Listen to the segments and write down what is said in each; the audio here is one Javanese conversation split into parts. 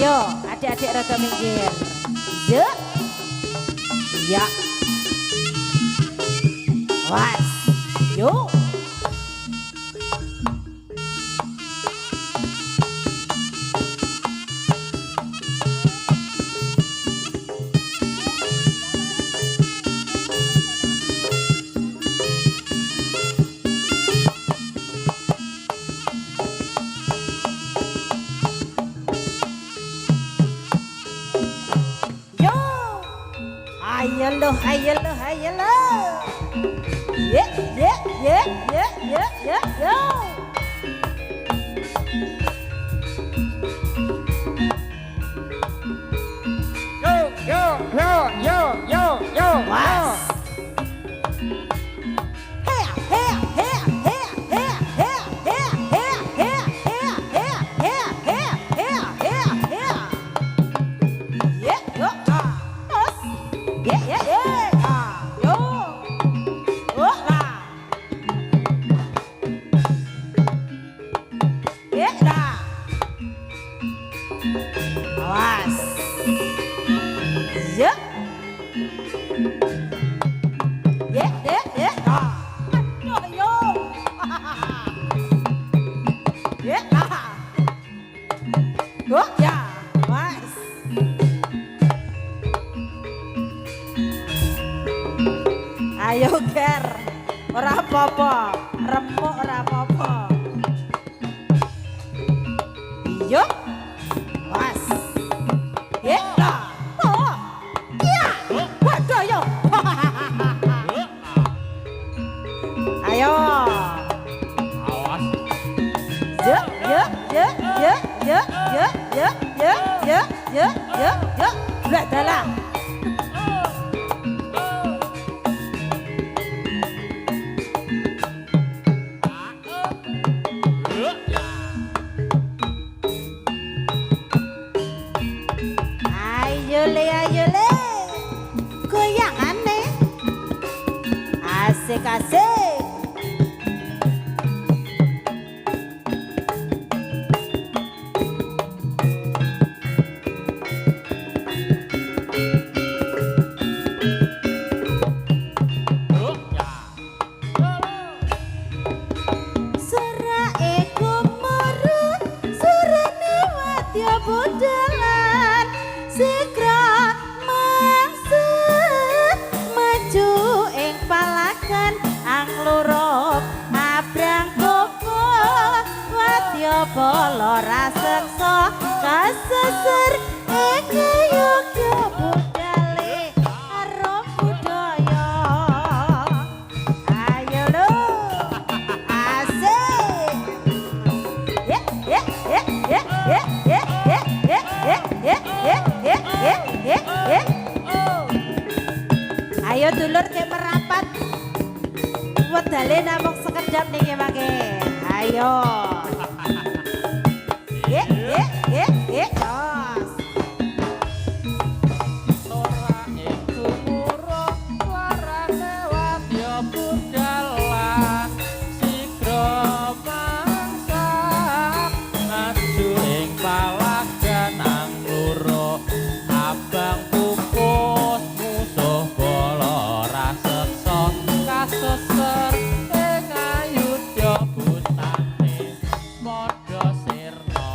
Ayo, adik-adik rada minggir. Ya. Ya. Was. Yuk. Ayo lo. Yeah, yeah, yeah, yeah, yeah, yeah, yeah. Yo. Was. Awas. Ya. Ya. Aduh, yo. Ya. Oh, ya. Awas. Ayo, Ger. Ora apa-apa. Remuk ora apa-apa. Iyo. Was. Ya. Oh. Ya. Waduh yo. Ayo. Awas. Ya. Lah dalah. Ayo le. Goyangannya. Asik. Budalan sikra maksud maju ing palagan angluruk abrang koko wadya bala raseksa kaseser ing yoga budale karo budaya. Ayo lo asik. Ayo dulur ke merapat. Wedale namung sekedap niki mangke. Ayo. Jos. Ora iku murah warane wadya budalan sigra mangsa maju ing palagan angluruk abang pupus musuh bola raseksa kaseser ing ayudha butane padha sirna.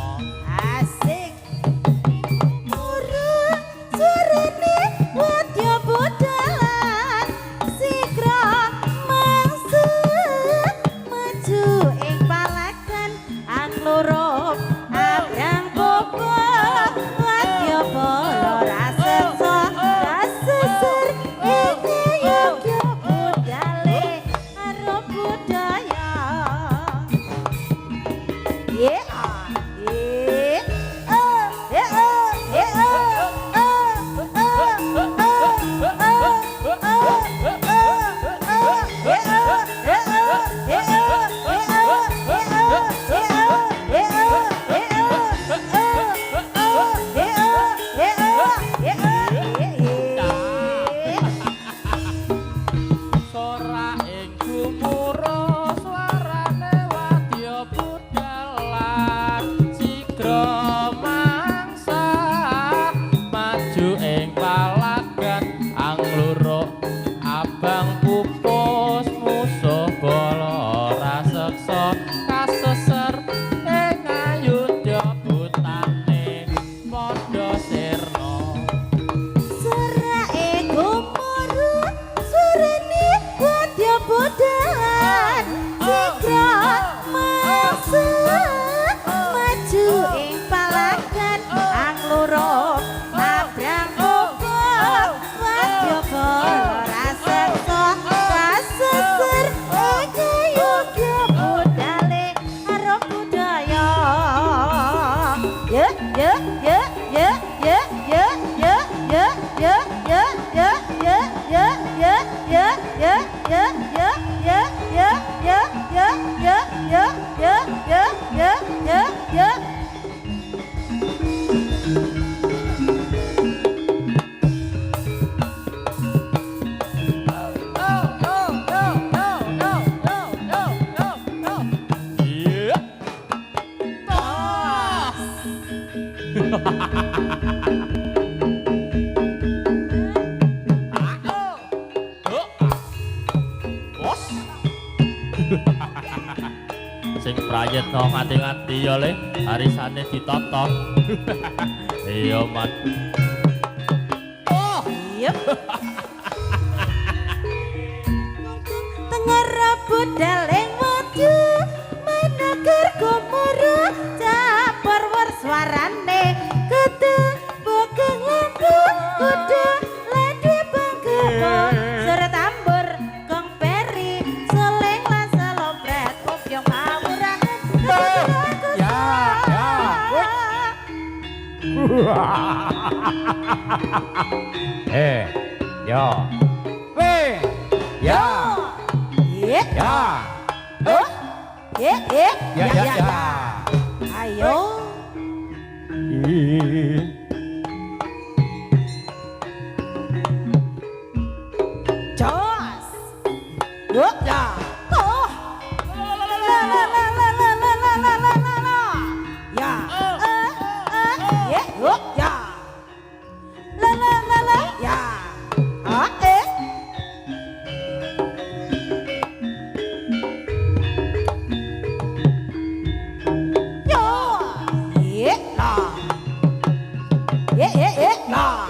Sing prayitna ngati-ngati ya le arisane ditata. Iya man. Oh, iya. Tengah rabut daleng waju menegar gomoro capar warsuarane kudu bogeng lampu kudu ladi bangkebo seret ambur gong peri seleng lan selopret kopyong awurahan Ya, yo. Weh. Ya. Ye Ya. oh ye Ya. Ayo Jos. Yuk ya. Oh. La. Ya. Ye. Yuk ya. La. Ya. Yo. Ye la. Ye la.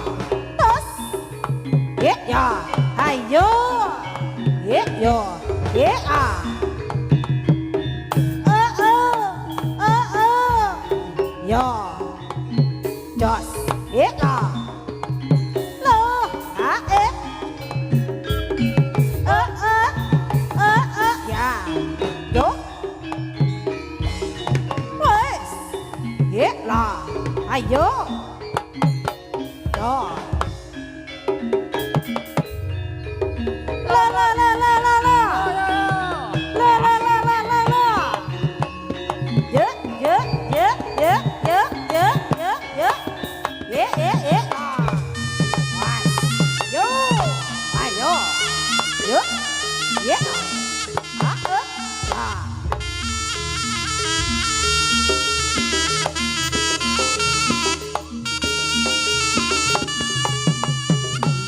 Tos. Ye ya. Ayo. Ye yo. Ye a. Yo. Jos. Ye la. Lo. Ya. Yo. Wes. Ye la. Ayo. Yo. La. Ye. Yo. Ayo. Yo. Ye. Ya.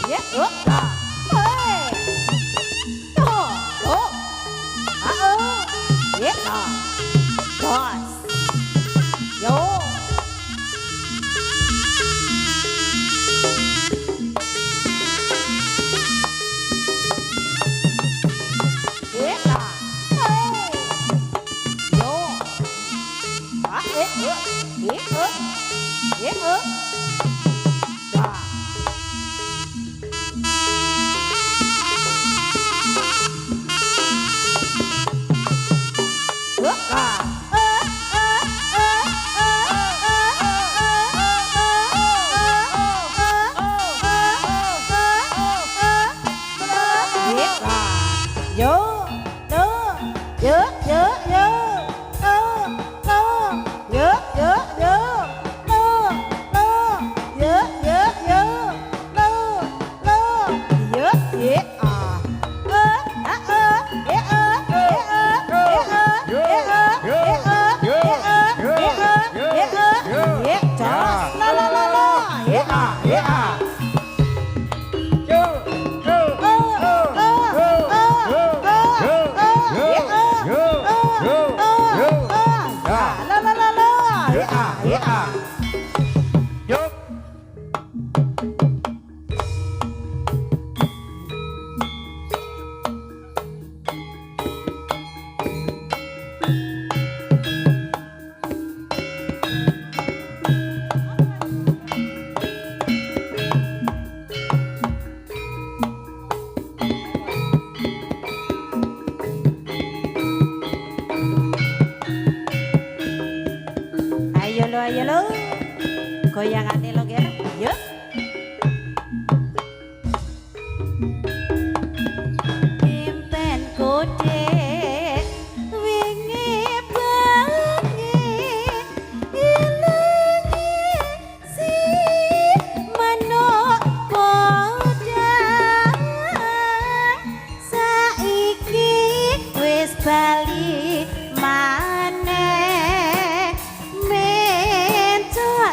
Ye. Ya. Hey. Yo. Ye. Ya. Dos. Yo. Ye. Ya. Hey. Yo. Ye. Ya. Ayo lo, goyangannya lo ger, yuk. Impen kode, wingi bangi, ilangi si manuk podang, saiki wis bali maneh.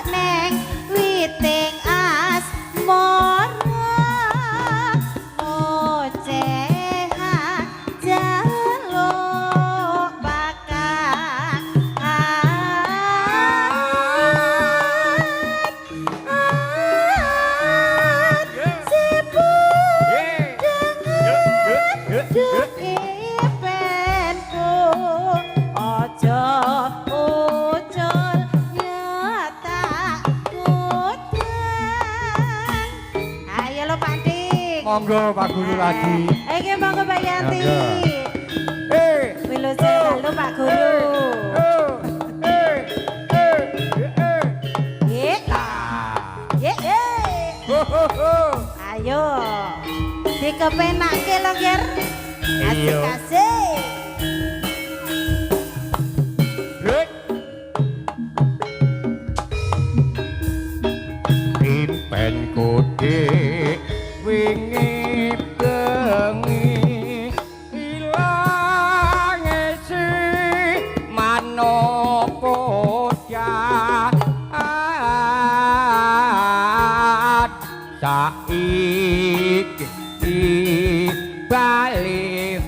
Neng witing asmara ocehan jaluk monggo Pak Guru lagi. Oke, monggo Pak Yanti. Monggo. Wilujeng dalu Pak Guru. Ye. Ye. Ayo. Dikepenake lho, Ger. Asik-asik. Impen kode wingi bengi ilang isi manopo jahat saiki balik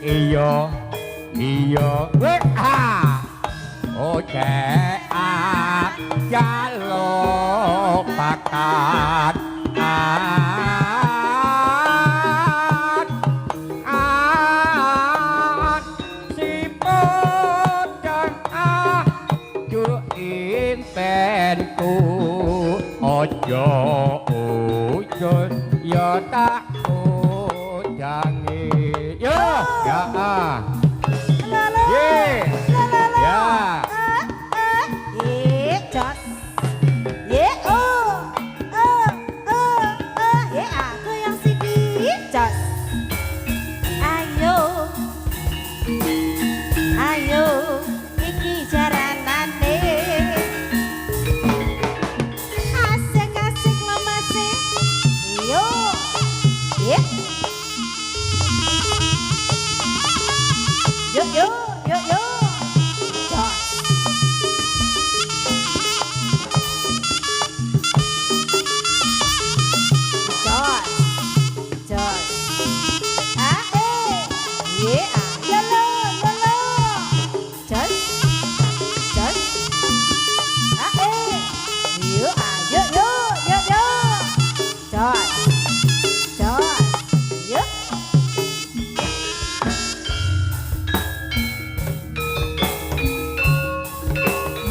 iya jaluk bakat si podang juin penku ojo ujon ya tak ujangi ya ye ya Ye, jos. Ye, ye, aku yang sini, jos. Ayo, ayo, iki jaranane. Asik-asik lo masih. Yo, ye. Yo, yo, yo, yo. Jos.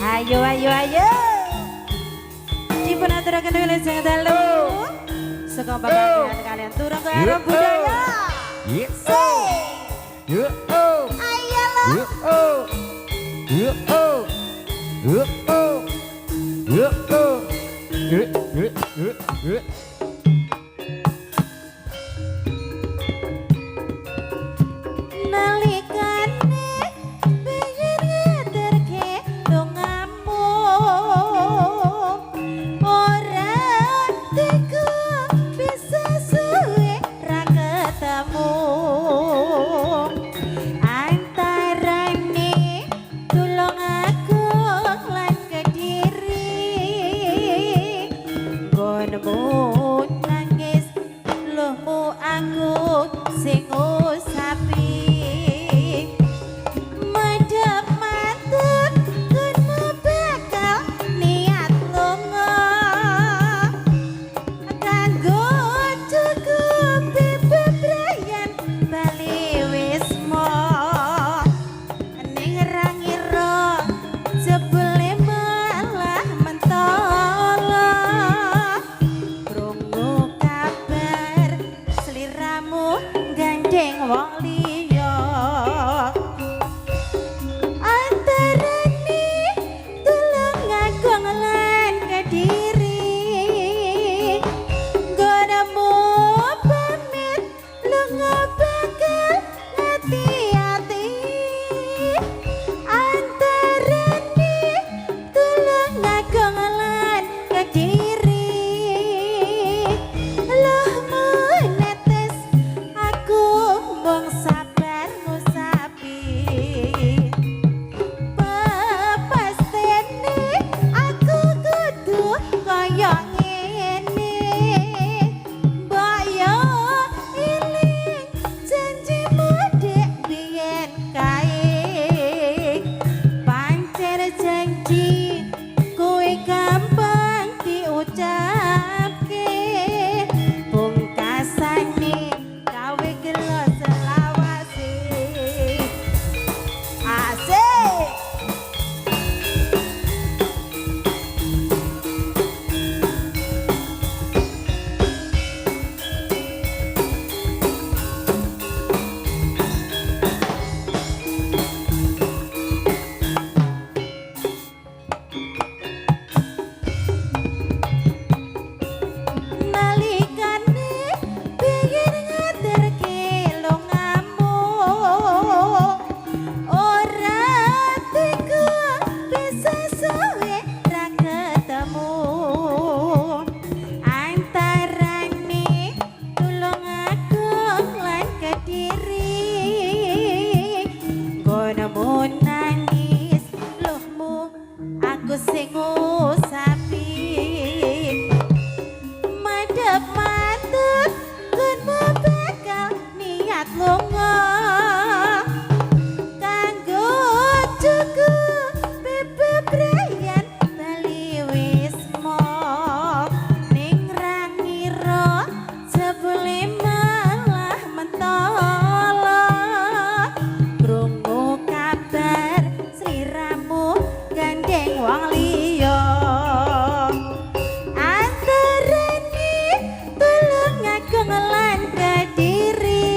Ayo, ayo, ayo. Dipun aturaken wilujeng dalu. Saka babagan kalian turun ke arah budaya. Nalikane pengen ngeterke dongamu ora teko bisa suwe ra ketemu antarane tulung aku lan Kediri nggonmu nangis lohmu aku sing usapi madhep mantep kono bakal niat lunga kanggo cukupi bebrayan bali wisma ning ra ngira jebule malah mentolo krungu kabar sliramu gandeng wong liya antarane tulung agung lan Kediri nggonmu pamit lunga bakal hati-hati antarane tulung agung lan Kediri lohmu netes aku mung sap berangkat lunga kanggo tuku bebek brayan bali wis mok ning ra ngira jebule malah mentolo krungu kabar sliramu gandeng wong liya antarane tulung ngagung lan kediri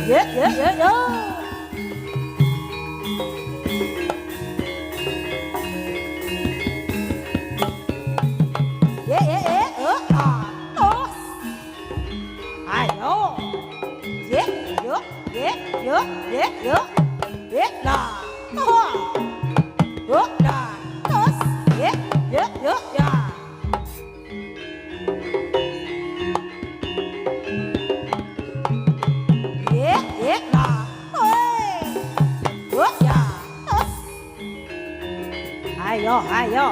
Yo yo yo yo. Yeah yeah yeah. Oh. Ayo. Yeah yo yeah yo yeah yo. Yeah lah. Oh. Yo lah. Tos. Yeah yo yo ya. Yeah yeah lah. Oi. Yo ya. Tos. Ayo ayo.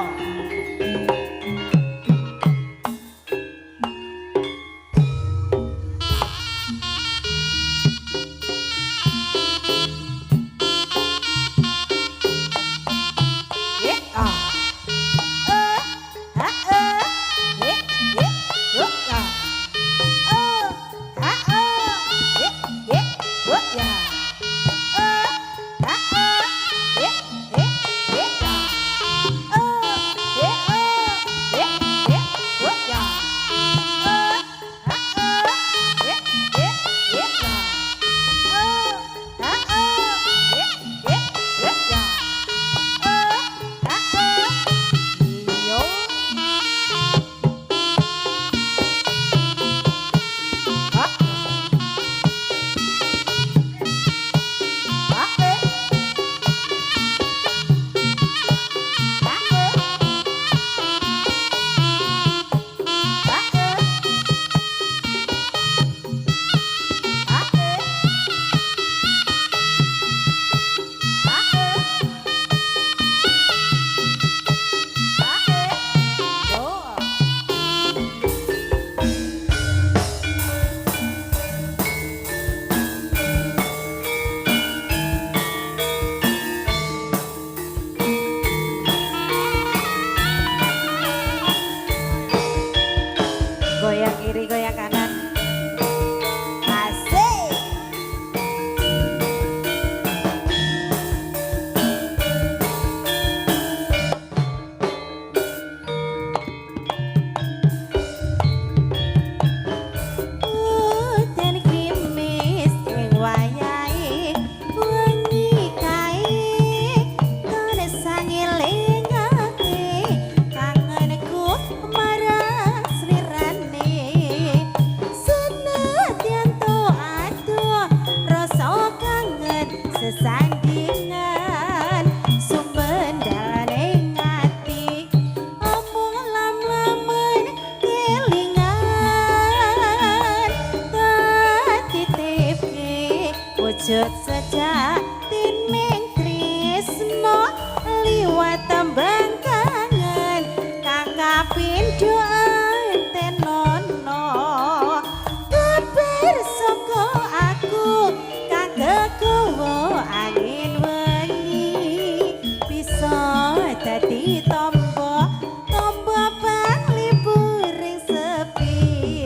Goyang kiri, goyang kanan. Asik. Hujan krimis ing wayahe wengi kae kene sangilingake kangenku marang slirane senadyan to adoh rasa kangen sesandingan sumendal ning ati omong lam-lamen kelingan tatitipke wujud sejati ning tresno liwat tembang kangen kang kapindho tenono kabar saka aku kang kekowo angin wengi bisa dadi tombo tombo bang liburing sepi.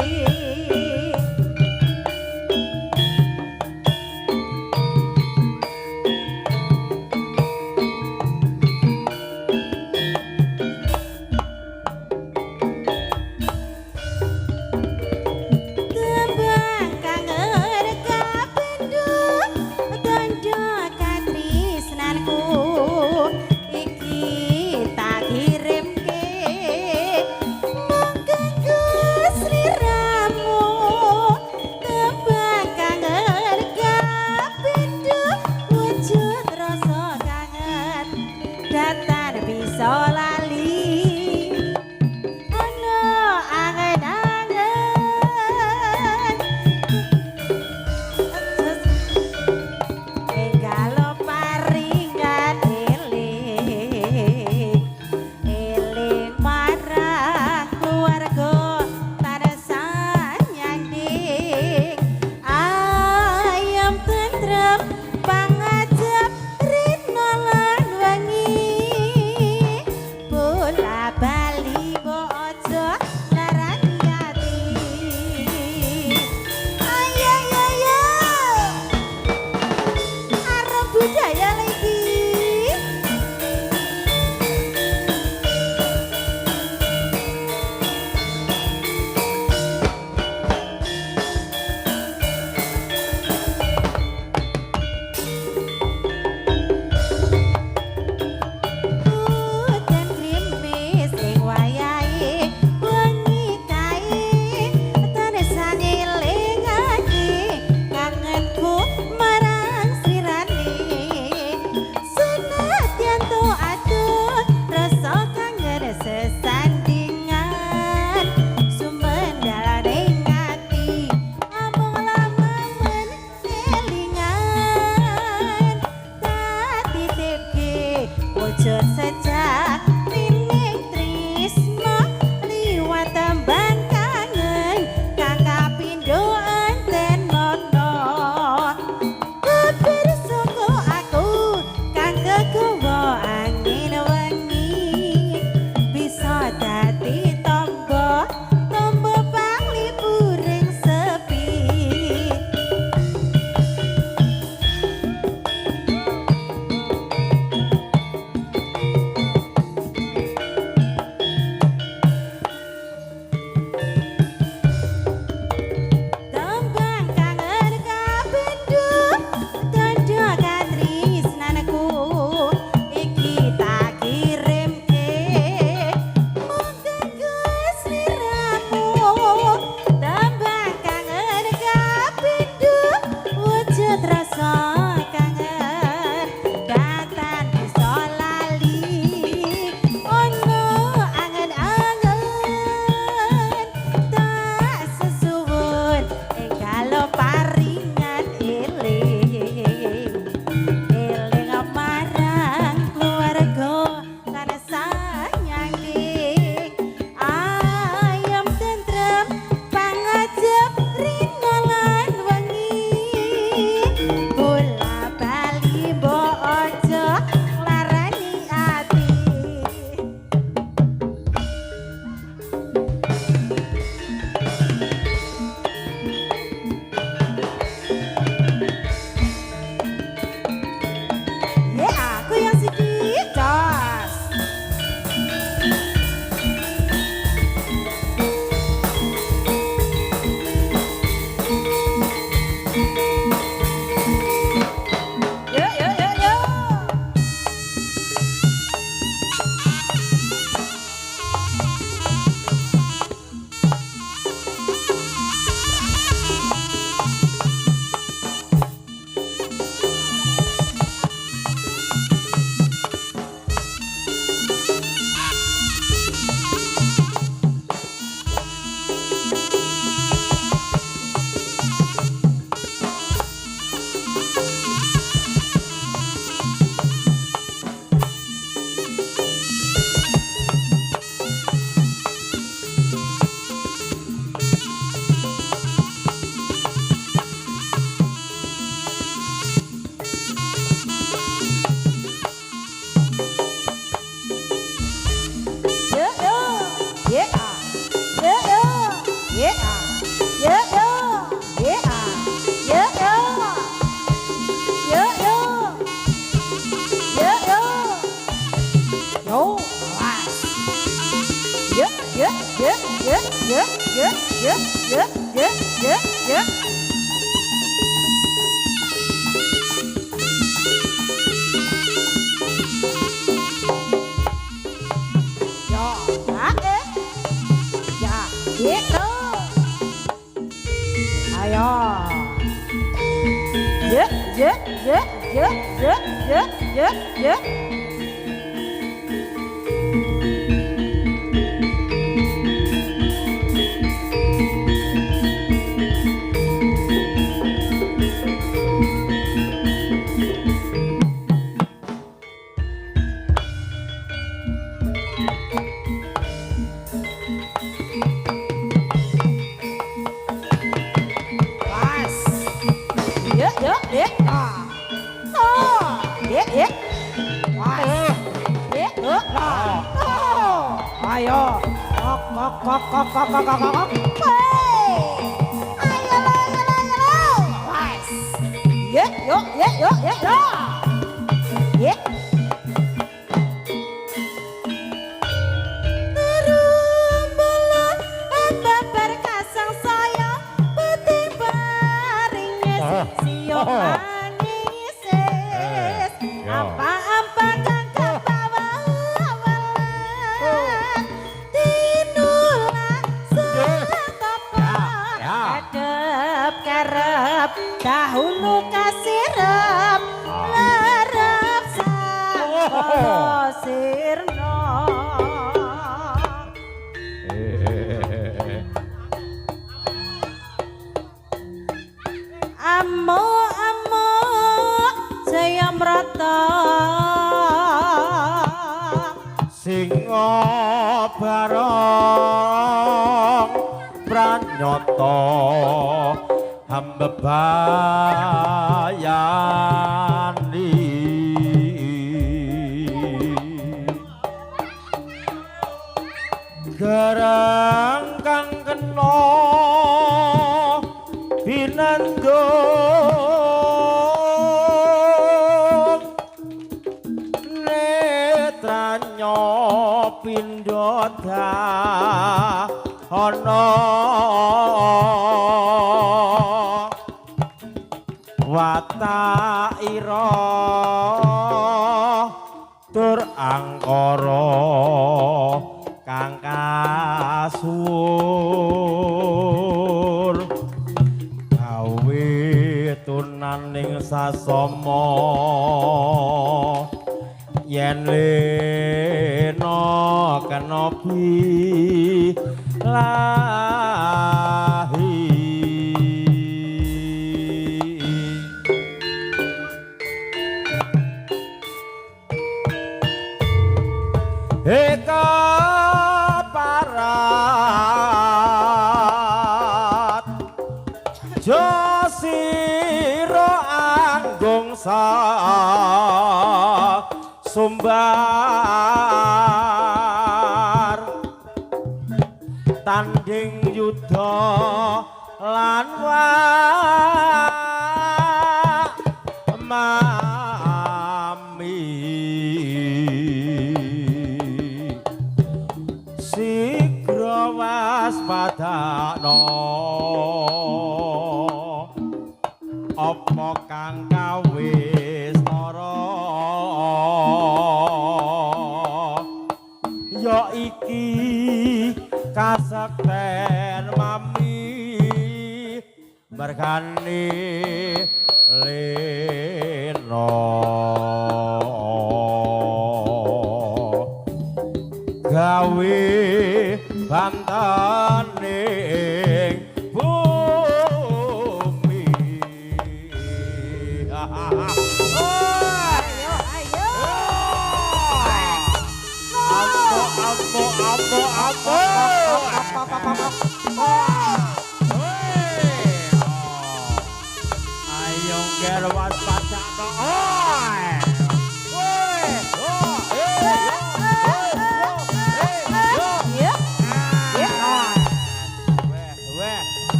Ayo, kok. Hey, ayo lo. Wes. Yuk. Ye. Terumbulan babar kasang saya putih baringnya siok manis. Apa-apa kang kebawa awalan tinulah setopo kadep karep dahulu kasirep lerep sakolo sirno amo saya merata Singo barong pranyoto hambebayani garang kang kena pinandung netranyo pindho dahana wataira tur angkara kang kasur gawe tunaning sasama yen lena kena bilahi eka parat josiro anggung sumbar tanding yudha lan mami sigra waspadakno apa kang kawis lara ya iki kasekten mami mergane lena gawe bantaning bumi ayo gerwas pacakno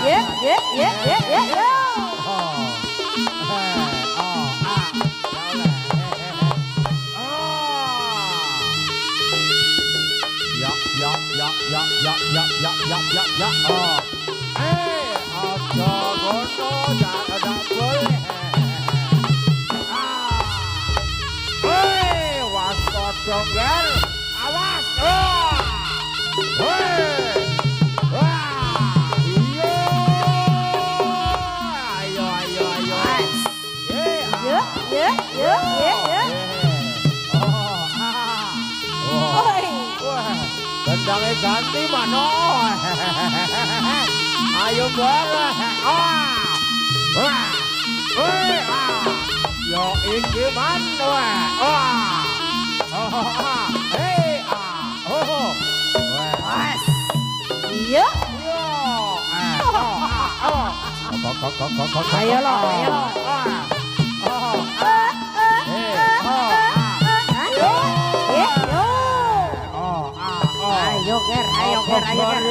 Ye, ye, ye, ye, ye, yo. Tonggal, awas! Ayo, ayo, ayo. Ye, ye, ye, ye, ye. Oi. Tendangnya ganti mano. Ayo bareng. Yo iki mano. Iya. Ayo lo, ayo lo. Ayo ger, ayo ger, ayo ger.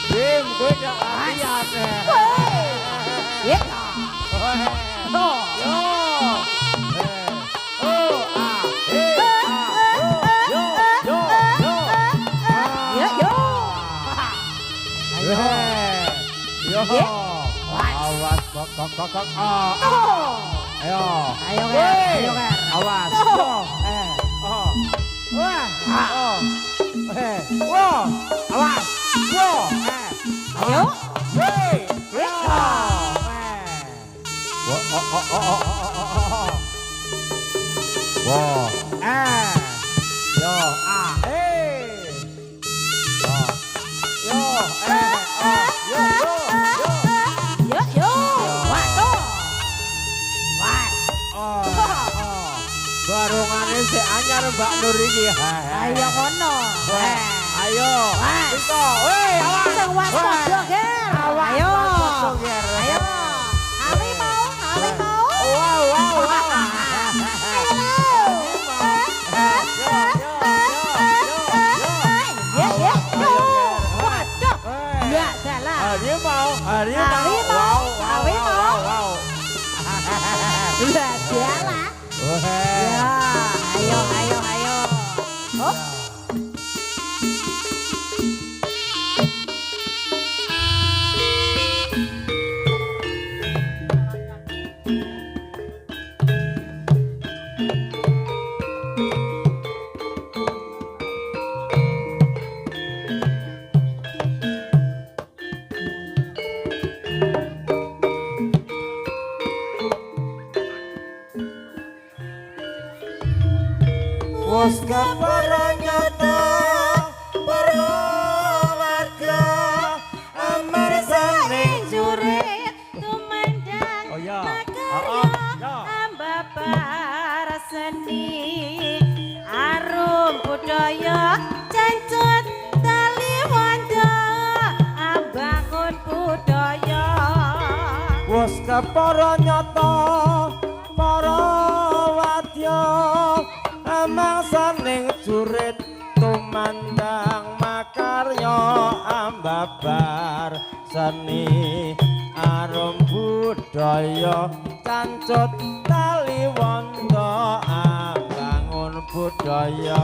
Bim, gue gak lihat. Ye. Awas, kok. Ayo. Ayo ger, ayo ger. Awas. Awas. Ayo. Yo, yo. Waduh. Barungane si anyar Mbak Nur iki. Ayo kono. Ayo. Wes. Iko, awas. Sing waspada ger. Ayo. Ayo. Awi mau, awi mau. Wow. Ye, ye, yo. Waduh. Ya salah. Harimau. Harimau. Harimau. Wow. Ya salah. Ya, ayo. Hop. Wes para nyata para warga amar saling Jurit tumandang Oh ya. makarya ambabar seni arum budaya jancut tali wanda ambangun budaya. Wes para nyata para wadya amang saning jurit tumandang makarya ambabar seni arum budaya cancut tali wanda ambangun budaya.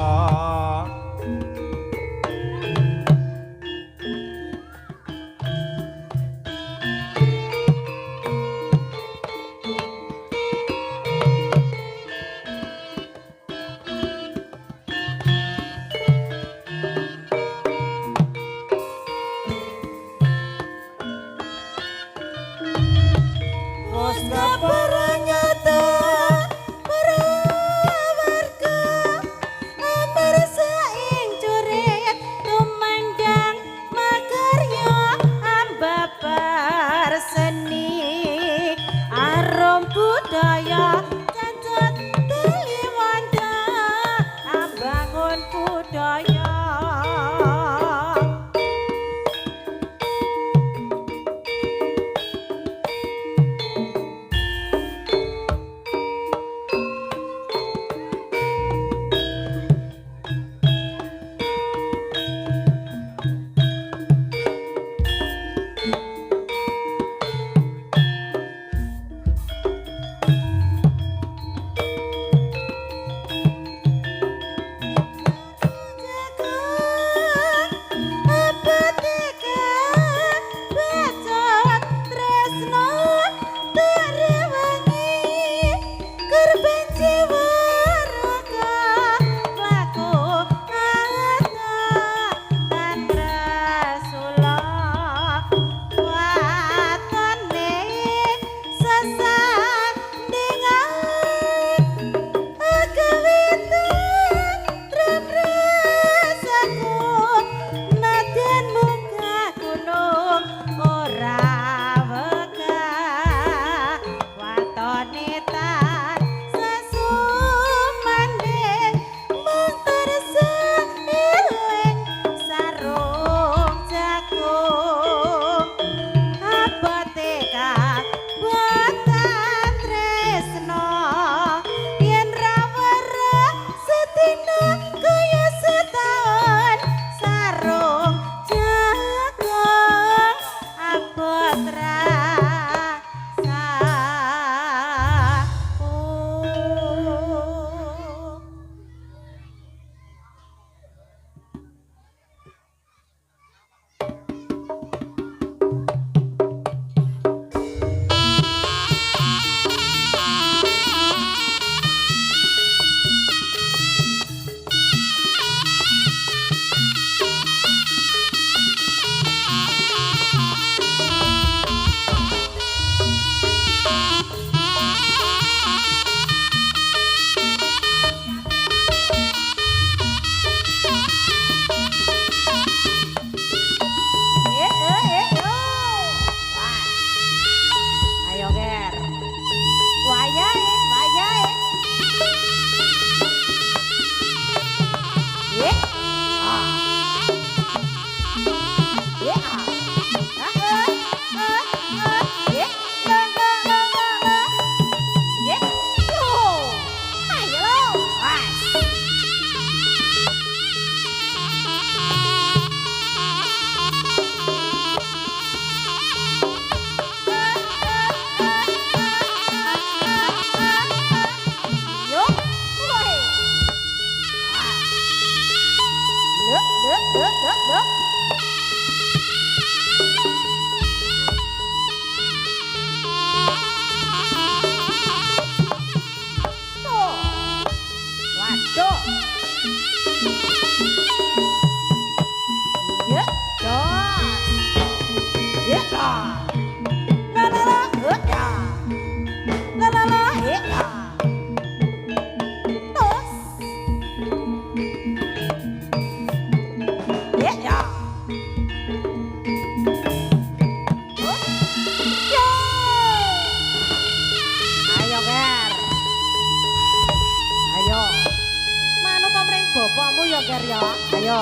bapakmu ya Ger ya. Ayo,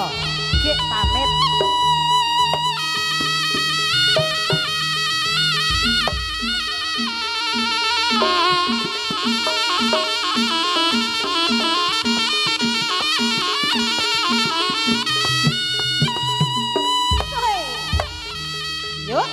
Ki pamit. Yuk.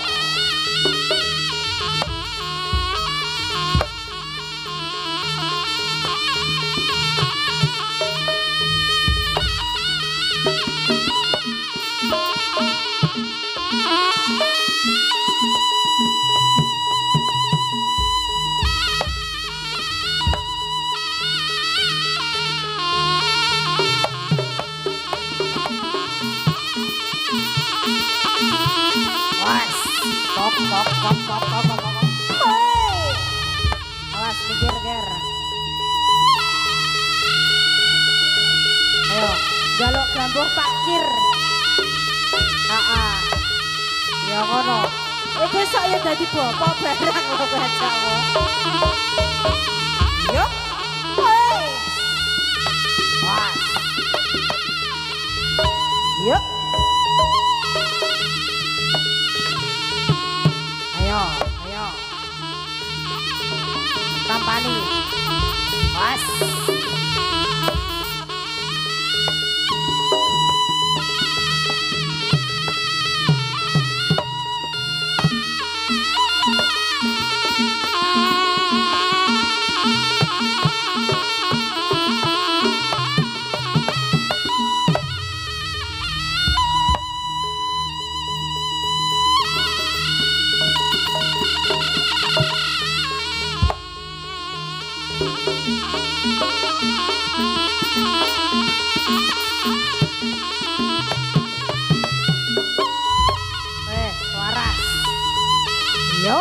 Kop. Hei. Awas mikir Ger. Ayo, jaluk gambuh Pak Kir. Ya ngono. Besok ya dadi bapak barang lho bacamu. Yuk. Hei. Awas. Yuk. Ayo. Tampani. Pas. Waras. Yo.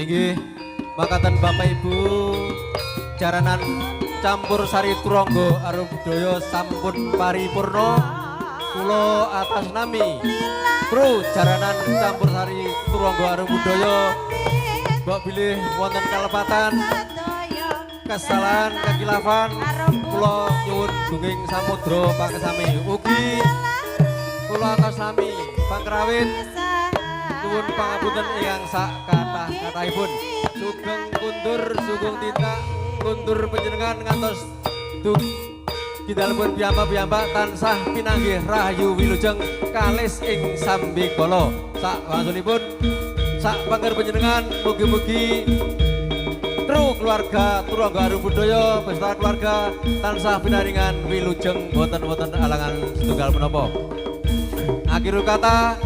Inggih, makatan Bapak Ibu, jaranan campur sari turangga arum budaya sampun paripurna. Kula atas nami Kru jaranan campur sari turangga arum budaya mbok bilih wonten kalepatan kesalahan kekilafan kula nyuwun dunging samudra pangesami. Ugi kula atas nami Pangrawit nyuwun pangapunten ingkang sak kathah-kathahipun. Sugeng kundur, sugeng tindak, kundur panjenengan ngantos kidalipun piyambak-piyambak tansah pinanggih rahayu wilujeng kalis ing sambikala. Sak wangsulipun sak pangger panjenengan mugi-mugi tru keluarga turangga arum budaya beserta keluarga tansah pinaringan wilujeng boten-boten alangan setunggal menapa. Akhirul kata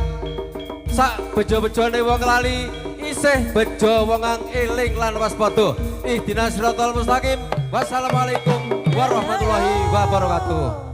sak bejo-bejone wong lali isih bejo wongang eling lan waspada. Ihdinas siratal mustaqim. Wassalamualaikum warahmatullahi wabarakatuh.